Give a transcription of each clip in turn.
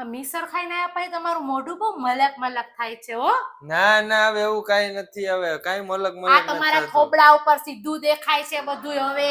આ મિસળ ખાઈને આયા પછી તમારું મોઢું બહુ મલક મલક થાય છે હો. ના ના હવે એવું કઈ નથી, હવે કઈ મલક આ મલક નથી તમારા થતું. થોબડા ઉપર સીધું દેખાય છે બધું હવે.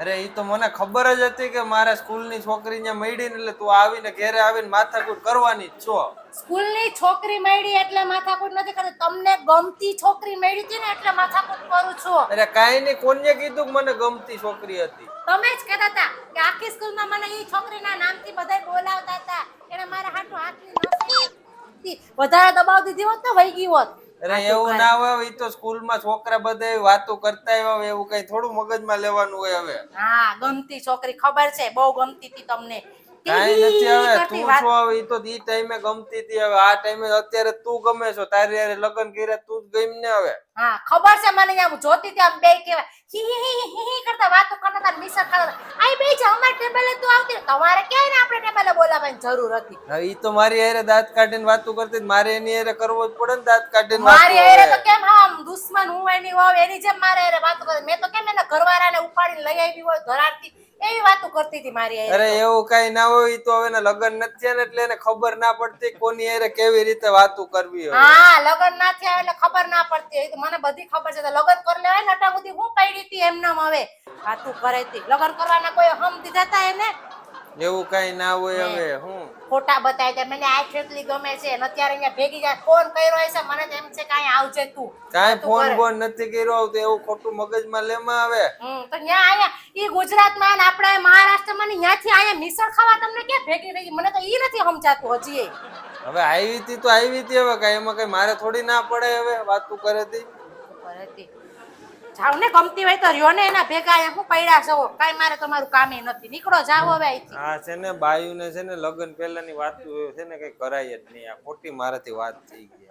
અરે ઈ તો મને ખબર જ હતી કે મારા સ્કૂલની છોકરી ત્યાં મળી ને એટલે તું આવીને ઘરે આવીને માથાકૂટ કરવાની જ છો. સ્કૂલની છોકરી મળી એટલે માથાકૂટ નથી કરતી, તમને ગમતી છોકરી મળી હતી ને એટલે માથાકૂટ કરું છું. અરે કાઈ નહીં, કોને કીધું કે મને ગમતી છોકરી હતી? તમે જ કહેતા હતા કે આખી સ્કૂલમાં મને ઈ છોકરીના નામથી બધાય બોલાવતા હતા. એને મારા હાટુ હાથની નસ વધારે દબાવ દીધી હોત તો વહી ગઈ હોત. અરે એવું ના હોય, ઈ તો સ્કૂલમાં છોકરા બધા વાતો કરતા હોય, એવું કઈ થોડું મગજમાં લેવાનું હોય હવે. હા, ગમતી છોકરી ખબર છે, બહુ ગમતી હતી તમને. કાઈ નથી, હવે તું છો હવે ઈ તો ઈ ટાઈમે ગમતી હતી, હવે આ ટાઈમે અત્યારે તું ગમે છો, તારી હારે લગ્ન કર્યા તું જ ગમ ને હવે. હા ખબર છે મને, આમ જોતી હતી આમ બે કેવા હી હી હી કરતા વાતો કરતા હતા, મિસર ખાતા. આઈ બે છે અમાર ટેબલે તું આવતી, તમારે ક્યાં ને આપણે ટેબલે બોલાવવાની જરૂર હતી? હવે ઈ તો મારી હારે દાંત કાઢીને વાતો કરતી, મારે એની હારે કરવો જ પડે ને દાંત કાઢીને વાતો. મારી હારે તો કેમ આમ દુશ્મન હું એની હોવ એની જેમ મારે હારે વાતો કરતી. મેં તો કેમ એના ઘરવાળાને ઉપાડીને લઈ આવી હોય ધરાડતી, એવી વાતો કરતી હતી મારી હારે. અરે એવું કઈ ના હોય, ઈ તો હવે એના લગ્ન નથી થયા ને એટલે એને ખબર ના પડતી કોની હારે કેવી રીતે વાતો કરવી હોય. હા, લગ્ન ના થયા એટલે ખબર ના પડતી. એ તો મને બધી ખબર છે. તો લગ્ન કરી લેવાય ને અટા સુધી હું પડી હતી એમનેમ હવે વાતો કરે હતી. લગ્ન કરવાના કોઈ હમ દીધા હતા એને? એવું કઈ ના હોય હવે. હું ફોટા બતાય કે મને આ કેટલી ગમે છે અને અત્યારે અહીંયા ભેગી જાય ફોન કર્યો હશે, મને તો એમ છે કે અહીં આવજે તું. કાઈ ફોન બોન નથી કર્યો, તો એવું ખોટું મગજમાં લેમાં આવે. તો ન્યા આયા ઈ ગુજરાતમાં ને આપણે મહારાષ્ટ્રમાં ને ન્યાથી આયા મિસળ ખાવા તમને ક્યાં ભેગી રહી? મને તો ઈ નથી સમજાતું હજી. હવે આવી હતી તો આવી હતી, હવે કઈ એમાં કઈ મારે થોડી ના પડે હવે વાતું કરે હતી. જાવ ને, ગમતી હોય તો રહ્યો ને એના ભેગા. અહીંયા હું પડ્યા છો? કાઈ મારે તમારું કામે નથી. નીકળો, જાવ હવે અહીંથી. આ છે ને બાયુને છે ને લગ્ન પહેલાની વાત છે ને કઈ કરાય જ નહીં, આ ખોટી મારાથી વાત થઈ ગઈ.